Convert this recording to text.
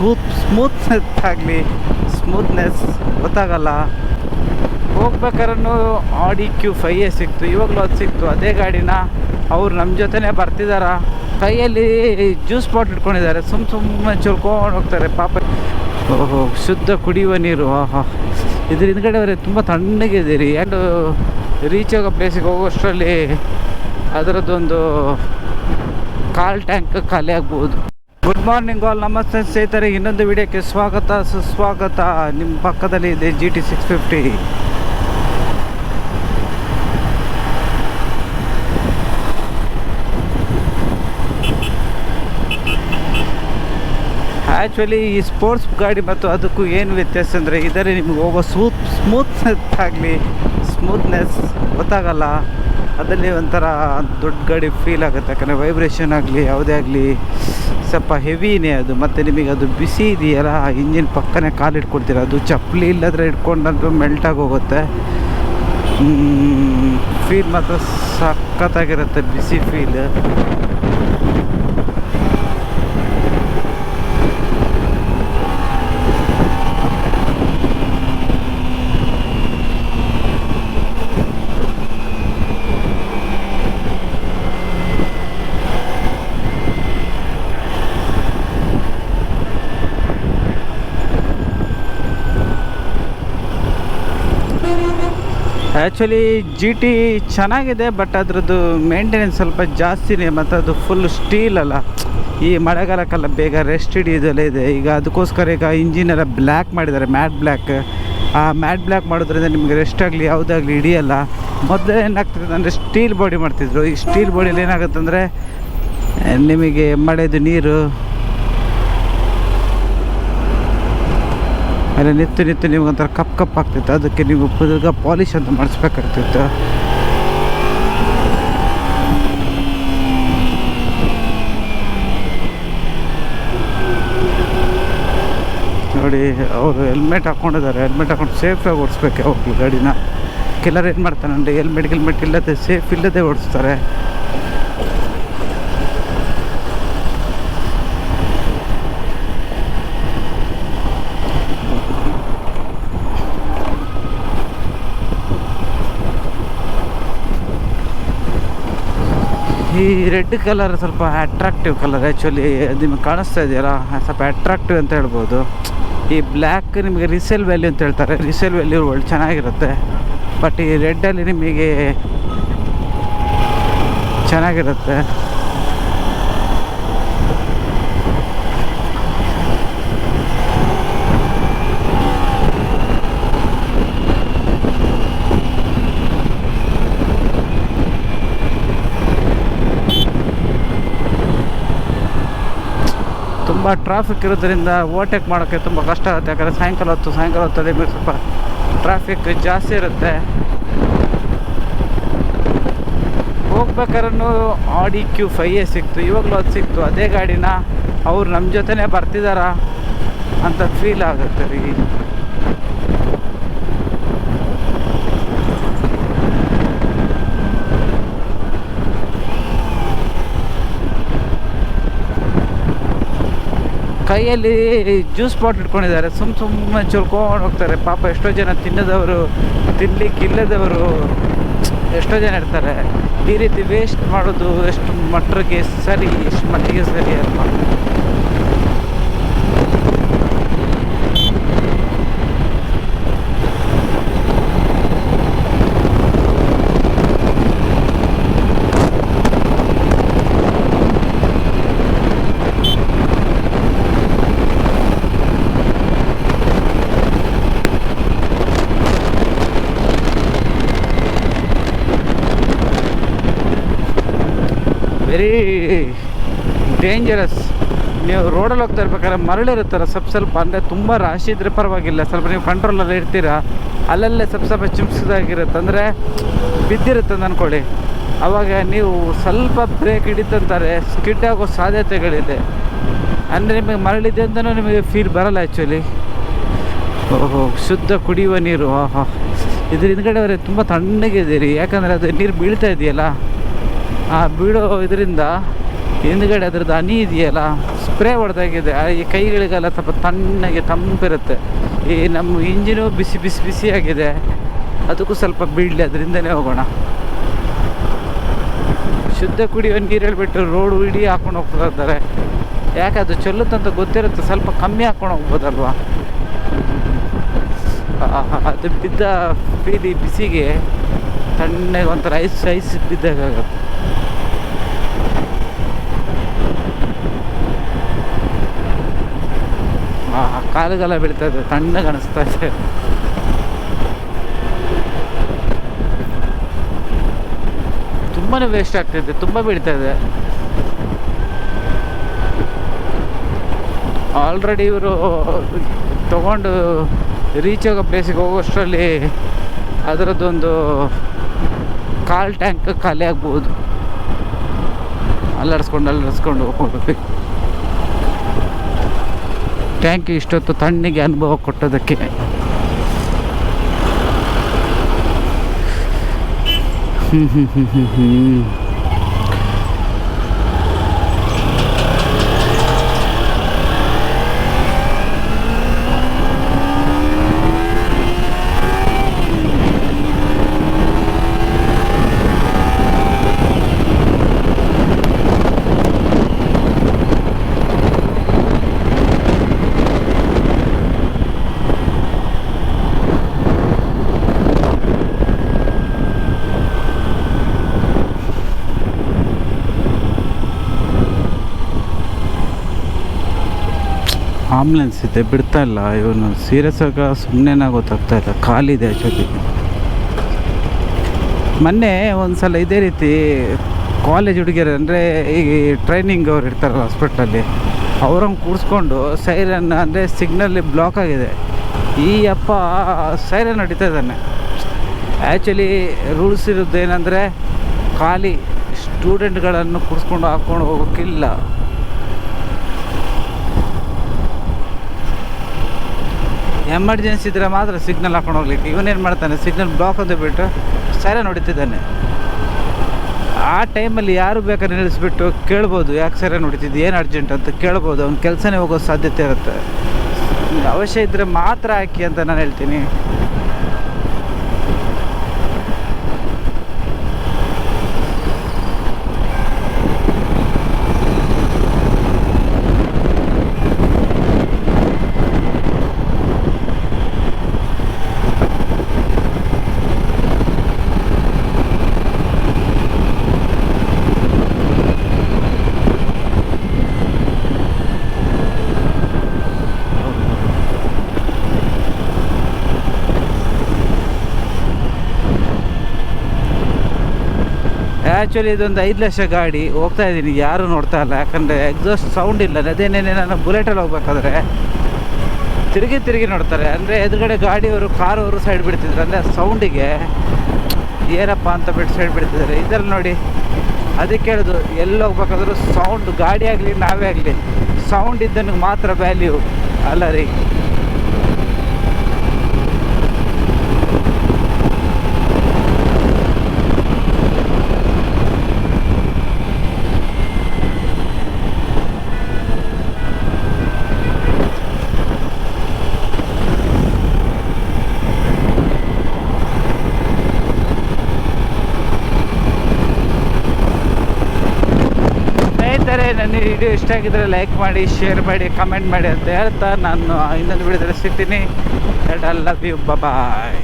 Smoothness ಆಗಲಿ smoothness ಗೊತ್ತಾಗಲ್ಲ. ಹೋಗ್ಬೇಕಾದ್ರೂ ಆಡಿ Q5 ಸಿಕ್ತು, ಇವಾಗಲೂ ಅದು ಸಿಕ್ತು. ಅದೇ ಗಾಡಿನ ಅವ್ರು ನಮ್ಮ ಜೊತೆನೇ ಬರ್ತಿದಾರ, ಕೈಯಲ್ಲಿ ಜ್ಯೂಸ್ ಬಾಟ್ಲ್ ಇಟ್ಕೊಂಡಿದ್ದಾರೆ, ಸುಮ್ಮನೆ ಚುರ್ಕೊಂಡು ಹೋಗ್ತಾರೆ ಪಾಪ. ಓಹೋ, ಶುದ್ಧ ಕುಡಿಯುವ ನೀರು. ಆಹಾ, ಇದ್ರ ಹಿಂದ್ಗಡೆ ತುಂಬ ತಣ್ಣಗಿದೆ ರೀ. ಆ್ಯಂಡ್ ರೀಚ್ ಆಗೋ ಪ್ಲೇಸಿಗೆ ಹೋಗೋಷ್ಟರಲ್ಲಿ ಅದರದ್ದೊಂದು ಕಾಲ್ ಟ್ಯಾಂಕ್ ಖಾಲಿ ಆಗ್ಬೋದು. ಗುಡ್ ಮಾರ್ನಿಂಗ್ ಆಲ್, ನಮಸ್ತೆ ಸ್ನೇಹಿತರೆ. ಇನ್ನೊಂದು ವಿಡಿಯೋಕ್ಕೆ ಸ್ವಾಗತ ಸುಸ್ವಾಗತ. ನಿಮ್ಮ ಪಕ್ಕದಲ್ಲಿ ಇದೆ GT 650. ಆ್ಯಕ್ಚುಲಿ ಈ ಸ್ಪೋರ್ಟ್ಸ್ ಗಾಡಿ ಮತ್ತು ಅದಕ್ಕೂ ಏನು ವ್ಯತ್ಯಾಸ ಅಂದರೆ ಇದರಲ್ಲಿ ನಿಮ್ಗೆ ಹೋಗೋ ಸ್ಮೂತ್ನೆಸ್ ಆಗಲಿ ಸ್ಮೂತ್ನೆಸ್ ಗೊತ್ತಾಗಲ್ಲ. ಅದರಲ್ಲಿ ಒಂಥರ ದೊಡ್ಡ ಗಾಡಿ ಫೀಲ್ ಆಗುತ್ತೆ, ಯಾಕಂದರೆ ವೈಬ್ರೇಷನ್ ಆಗಲಿ ಯಾವುದೇ ಆಗಲಿ ಸ್ವಲ್ಪ ಹೆವಿನೇ ಅದು. ಮತ್ತು ನಿಮಗೆ ಅದು ಬಿಸಿ ಇದೆಯಲ್ಲ, ಇಂಜಿನ್ ಪಕ್ಕನೇ ಕಾಲು ಇಟ್ಕೊಳ್ತೀರ, ಅದು ಚಪ್ಪಲಿ ಇಲ್ಲದ್ರೆ ಇಟ್ಕೊಂಡ್ರೂ ಮೆಲ್ಟಾಗಿ ಹೋಗುತ್ತೆ. ಫೀಲ್ ಮಾತ್ರ ಸಖತ್ತಾಗಿರುತ್ತೆ, ಬಿಸಿ ಫೀಲ್. ಆ್ಯಕ್ಚುಲಿ GT ಚೆನ್ನಾಗಿದೆ, ಬಟ್ ಅದರದ್ದು ಮೇಂಟೆನೆನ್ಸ್ ಸ್ವಲ್ಪ ಜಾಸ್ತಿನೇ. ಮತ್ತು ಅದು ಫುಲ್ ಸ್ಟೀಲ್ ಅಲ್ಲ, ಈ ಮಳೆಗಾಲಕ್ಕೆಲ್ಲ ಬೇಗ ರೆಸ್ಟ್ ಹಿಡಿಯೋದೆಲ್ಲ ಇದೆ. ಈಗ ಅದಕ್ಕೋಸ್ಕರ ಈಗ ಇಂಜಿನೆಲ್ಲ ಬ್ಲ್ಯಾಕ್ ಮಾಡಿದ್ದಾರೆ, ಮ್ಯಾಟ್ ಬ್ಲ್ಯಾಕ್. ಆ ಮ್ಯಾಟ್ ಬ್ಲ್ಯಾಕ್ ಮಾಡೋದ್ರಿಂದ ನಿಮಗೆ ರೆಸ್ಟ್ ಆಗಲಿ ಯಾವುದಾಗಲಿ ಹಿಡಿಯಲ್ಲ. ಮೊದಲೇ ಏನಾಗ್ತದೆ ಅಂದರೆ ಸ್ಟೀಲ್ ಬಾಡಿ ಮಾಡ್ತಿದ್ರು. ಈ ಸ್ಟೀಲ್ ಬಾಡಿಯಲ್ಲಿ ಏನಾಗುತ್ತೆ ಅಂದರೆ ನಿಮಗೆ ಮಳೆದು ನೀರು ಅಲ್ಲಿ ನಿಂತು ನಿಮ್ಗೊಂಥರ ಕಪ್ ಆಗ್ತಿತ್ತು. ಅದಕ್ಕೆ ನೀವು ಪುದಗ ಪಾಲಿಶ್ ಅಂತ ಮಾಡಿಸ್ಬೇಕಾಗ್ತಿತ್ತು. ನೋಡಿ, ಅವರು ಹೆಲ್ಮೆಟ್ ಹಾಕ್ಕೊಂಡಿದ್ದಾರೆ. ಹೆಲ್ಮೆಟ್ ಹಾಕೊಂಡು ಸೇಫಾಗಿ ಓಡಿಸ್ಬೇಕು ಯಾವಾಗಲೂ ಗಾಡಿನ. ಕೆಲವರು ಏನು ಮಾಡ್ತಾರೆ ಅಂದರೆ ಹೆಲ್ಮೆಟ್ ಇಲ್ಲದೆ ಸೇಫ್ ಇಲ್ಲದೆ ಓಡಿಸ್ತಾರೆ. ಈ ರೆಡ್ ಕಲರ್ ಸ್ವಲ್ಪ ಅಟ್ರಾಕ್ಟಿವ್ ಕಲರ್. ಆ್ಯಕ್ಚುಲಿ ಅದು ನಿಮಗೆ ಕಾಣಿಸ್ತಾ ಇದೆಯಲ್ಲ, ಸ್ವಲ್ಪ ಅಟ್ರಾಕ್ಟಿವ್ ಅಂತ ಹೇಳ್ಬೋದು. ಈ ಬ್ಲ್ಯಾಕ್ ನಿಮಗೆ ರಿಸೇಲ್ ವ್ಯಾಲ್ಯೂ ಅಂತ ಹೇಳ್ತಾರೆ. ರಿಸೇಲ್ ವ್ಯಾಲ್ಯೂ ಒಳ್ಳೆ ಚೆನ್ನಾಗಿರುತ್ತೆ. ಬಟ್ ಈ ರೆಡ್ಡಲ್ಲಿ ನಿಮಗೆ ಚೆನ್ನಾಗಿರುತ್ತೆ. ತುಂಬ ಟ್ರಾಫಿಕ್ ಇರೋದ್ರಿಂದ ಓವರ್ಟೇಕ್ ಮಾಡೋಕ್ಕೆ ತುಂಬ ಕಷ್ಟ ಆಗುತ್ತೆ. ಯಾಕಂದರೆ ಸಾಯಂಕಾಲ ಹೊತ್ತಲ್ಲಿ ಸ್ವಲ್ಪ ಟ್ರಾಫಿಕ್ ಜಾಸ್ತಿ ಇರುತ್ತೆ. ಹೋಗ್ಬೇಕಾದ್ರೂ ಆಡಿ Q5 ಸಿಕ್ತು, ಇವಾಗಲೂ ಅದು ಸಿಕ್ತು. ಅದೇ ಗಾಡಿನ ಅವ್ರು ನಮ್ಮ ಜೊತೆನೇ ಬರ್ತಿದಾರ ಅಂತ ಫೀಲ್ ಆಗುತ್ತೆ ರೀ. ಕೈಯಲ್ಲಿ ಜ್ಯೂಸ್ ಬಾಟ್ಲ್ ಇಟ್ಕೊಂಡಿದ್ದಾರೆ, ಸುಮ್ಮನೆ ಚುರ್ಕೊಂಡು ಹೋಗ್ತಾರೆ ಪಾಪ. ಎಷ್ಟೋ ಜನ ತಿನ್ನಲಿಕ್ಕಿಲ್ಲದವರು ಎಷ್ಟೋ ಜನ ಇರ್ತಾರೆ. ಈ ರೀತಿ ವೇಸ್ಟ್ ಮಾಡೋದು ಎಷ್ಟು ಮಟ್ಟಿಗೆ ಸರಿ ಅಲ್ವಾ? Very dangerous. ನೀವು ರೋಡಲ್ಲಿ ಹೋಗ್ತಾ ಇರ್ಬೇಕಾದ್ರೆ ಮರಳಿರುತ್ತಲ್ಲ ಸ್ವಲ್ಪ ಅಂದರೆ ತುಂಬ ರಾಶಿ ಇದ್ದರೆ ಪರವಾಗಿಲ್ಲ, ಸ್ವಲ್ಪ ನೀವು ಕಂಟ್ರೋಲಲ್ಲಿ ಇರ್ತೀರ. ಅಲ್ಲಲ್ಲೇ ಸ್ವಲ್ಪ ಚಿಮ್ಸಿದಾಗಿರುತ್ತೆ, ಅಂದರೆ ಬಿದ್ದಿರುತ್ತೆ ಅಂದ್ಕೊಳ್ಳಿ. ಆವಾಗ ನೀವು ಸ್ವಲ್ಪ ಬ್ರೇಕ್ ಹಿಡಿತಂತಾರೆ ಸ್ಕಿಡ್ ಆಗೋ ಸಾಧ್ಯತೆಗಳಿದೆ. ಅಂದರೆ ನಿಮಗೆ ಮರಳಿದೆ ಅಂತಲೂ ನಿಮಗೆ ಫೀಲ್ ಬರಲ್ಲ ಆ್ಯಕ್ಚುಲಿ. ಓಹೋ, ಶುದ್ಧ ಕುಡಿಯುವ ನೀರು. ಆಹಾ, ಇದ್ರ ಹಿಂದ್ಗಡೆ ತುಂಬ ತಣ್ಣಗಿದೆ ರೀ. ಯಾಕಂದರೆ ಅದು ನೀರು ಬೀಳ್ತಾ ಇದೆಯಲ್ಲ, ಆ ಬೀಳೋ ಇದರಿಂದ ಹಿಂದ್ಗಡೆ ಅದ್ರದ್ದು ಹನಿ ಇದೆಯಲ್ಲ, ಸ್ಪ್ರೇ ಹೊಡೆದಾಗಿದೆ. ಈ ಕೈಗಳಿಗೆಲ್ಲ ಸ್ವಲ್ಪ ತಣ್ಣಗೆ ತಂಪಿರುತ್ತೆ. ಈ ನಮ್ಮ ಇಂಜಿನು ಬಿಸಿ ಬಿಸಿ ಬಿಸಿಯಾಗಿದೆ, ಅದಕ್ಕೂ ಸ್ವಲ್ಪ ಬೀಳಲಿ, ಅದರಿಂದನೇ ಹೋಗೋಣ. ಶುದ್ಧ ಕುಡಿಯೋ ನೀರು ಹೇಳ್ಬಿಟ್ಟು ರೋಡು ಇಡೀ ಹಾಕೊಂಡು ಹೋಗ್ತಾ ಇದ್ದಾರೆ. ಯಾಕೆ ಅದು ಚೆಲ್ಲುತ್ತಂತ ಗೊತ್ತಿರುತ್ತೆ, ಸ್ವಲ್ಪ ಕಮ್ಮಿ ಹಾಕೊಂಡು ಹೋಗ್ಬೋದಲ್ವಾ. ಅದು ಬಿದ್ದ ಬೀದಿ ಬಿಸಿಗೆ ತಣ್ಣಗೆ ಒಂಥರ ಐಸ್ ಬಿದ್ದಾಗುತ್ತೆ. ಕಾಲುಗೆಲ್ಲ ಬೀಳ್ತಾ ಇದೆ, ತಣ್ಣಗೆ ಅನಿಸ್ತಾ ಇದೆ. ತುಂಬಾ ವೇಸ್ಟ್ ಆಗ್ತಿದೆ, ತುಂಬ ಬೀಳ್ತಾ ಇದೆ. ಆಲ್ರೆಡಿ ಇವರು ತಗೊಂಡು ರೀಚ್ ಆಗೋ ಪ್ಲೇಸಿಗೆ ಹೋಗೋಷ್ಟರಲ್ಲಿ ಅದರದ್ದೊಂದು ಕಾಲ್ ಟ್ಯಾಂಕ್ ಖಾಲಿ ಆಗ್ಬೋದು. ಅಲ್ಲಾಡಿಸ್ಕೊಂಡು ಹೋಗ್ಬೇಕು. ಟ್ಯಾಂಕ್ ಇಷ್ಟೊತ್ತು ತಣ್ಣಗೆ ಅನುಭವ ಕೊಟ್ಟೋದಕ್ಕೆ. ಆಂಬುಲೆನ್ಸ್ ಇದೆ, ಬಿಡ್ತಾ ಇಲ್ಲ ಇವನು. ಸೀರಿಯಸ್ ಆಗ ಸುಮ್ಮನೆ ಗೊತ್ತಾಗ್ತಾ ಇಲ್ಲ, ಖಾಲಿದೆ ಆ್ಯಕ್ಚುಲಿ. ಮೊನ್ನೆ ಒಂದು ಸಲ ಇದೇ ರೀತಿ ಕಾಲೇಜ್ ಹುಡುಗಿಯರು, ಅಂದರೆ ಈಗ ಟ್ರೈನಿಂಗ್ ಅವ್ರು ಇರ್ತಾರಲ್ಲ ಹಾಸ್ಪಿಟ್ಲಲ್ಲಿ, ಅವ್ರಂಗೆ ಕೂರಿಸ್ಕೊಂಡು ಸೈರನ್, ಅಂದರೆ ಸಿಗ್ನಲ್ಲಿ ಬ್ಲಾಕ್ ಆಗಿದೆ. ಈ ಅಪ್ಪ ಸೈರನ್ ಹೊಡಿತಾ ಇದ್ದಾನೆ. ಆ್ಯಕ್ಚುಲಿ ರೂಲ್ಸ್ ಇರೋದು ಏನಂದರೆ ಖಾಲಿ ಸ್ಟೂಡೆಂಟ್ಗಳನ್ನು ಕೂರಿಸ್ಕೊಂಡು ಹಾಕ್ಕೊಂಡು ಹೋಗೋಕ್ಕಿಲ್ಲ. ಎಮರ್ಜೆನ್ಸಿ ಇದ್ದರೆ ಮಾತ್ರ ಸಿಗ್ನಲ್ ಹಾಕೊಂಡು ಹೋಗ್ಲಿಕ್ಕೆ. ಇವನೇನು ಮಾಡ್ತಾನೆ, ಸಿಗ್ನಲ್ ಬ್ಲಾಕ್ ಅಂತ ಬಿಟ್ಟು ಸೈರನ್ ಹೊಡಿತಿದ್ದಾನೆ. ಆ ಟೈಮಲ್ಲಿ ಯಾರು ಬೇಕಾದ್ರೆ ನಿಲ್ಲಿಸ್ಬಿಟ್ಟು ಕೇಳ್ಬೋದು, ಯಾಕೆ ಸೈರನ್ ಹೊಡಿತಿದ್ದು, ಏನು ಅರ್ಜೆಂಟ್ ಅಂತ ಕೇಳ್ಬೋದು. ಅವ್ನ ಕೆಲಸನೇ ಹೋಗೋ ಸಾಧ್ಯತೆ ಇರುತ್ತೆ. ಅವಶ್ಯ ಇದ್ದರೆ ಮಾತ್ರ ಹಾಕಿ ಅಂತ ನಾನು ಹೇಳ್ತೀನಿ. ಆ್ಯಕ್ಚುಲಿ ಇದೊಂದು 5 ಲಕ್ಷ ಗಾಡಿ ಹೋಗ್ತಾ ಇದ್ದೀನಿ, ಯಾರೂ ನೋಡ್ತಾ ಇಲ್ಲ. ಯಾಕಂದರೆ ಎಕ್ಸಾಸ್ಟ್ ಸೌಂಡ್ ಇಲ್ಲ. ಅದೇನೇನೆ ನಾನು ಬುಲೆಟಲ್ಲಿ ಹೋಗ್ಬೇಕಾದ್ರೆ ತಿರುಗಿ ನೋಡ್ತಾರೆ. ಅಂದರೆ ಎದುರುಗಡೆ ಗಾಡಿಯವರು, ಕಾರವರು ಸೈಡ್ ಬಿಡ್ತಿದ್ರು, ಅಂದರೆ ಸೌಂಡಿಗೆ ಏನಪ್ಪ ಅಂತ ಬಿಟ್ಟು ಸೈಡ್ ಬಿಡ್ತಿದ್ದಾರೆ. ಇದರಲ್ಲಿ ನೋಡಿ, ಅದಕ್ಕೆ ಹೇಳೋದು, ಎಲ್ಲಿ ಹೋಗ್ಬೇಕಾದ್ರೂ ಸೌಂಡ್, ಗಾಡಿ ಆಗಲಿ ನಾವೇ ಆಗಲಿ, ಸೌಂಡ್ ಇದ್ದನಿಗೆ ಮಾತ್ರ ವ್ಯಾಲ್ಯೂ ಅಲ್ಲ ರೀ. ನನ್ನ ವಿಡಿಯೋ ಇಷ್ಟ ಆಗಿದ್ರೆ ಲೈಕ್ ಮಾಡಿ, ಶೇರ್ ಮಾಡಿ, ಕಮೆಂಟ್ ಮಾಡಿ ಅಂತ ಹೇಳ್ತಾ ನಾನು ಇನ್ನೊಂದು ವಿಡಿಯೋದಲ್ಲಿ ಸಿಗ್ತೀನಿ. I love you, bye.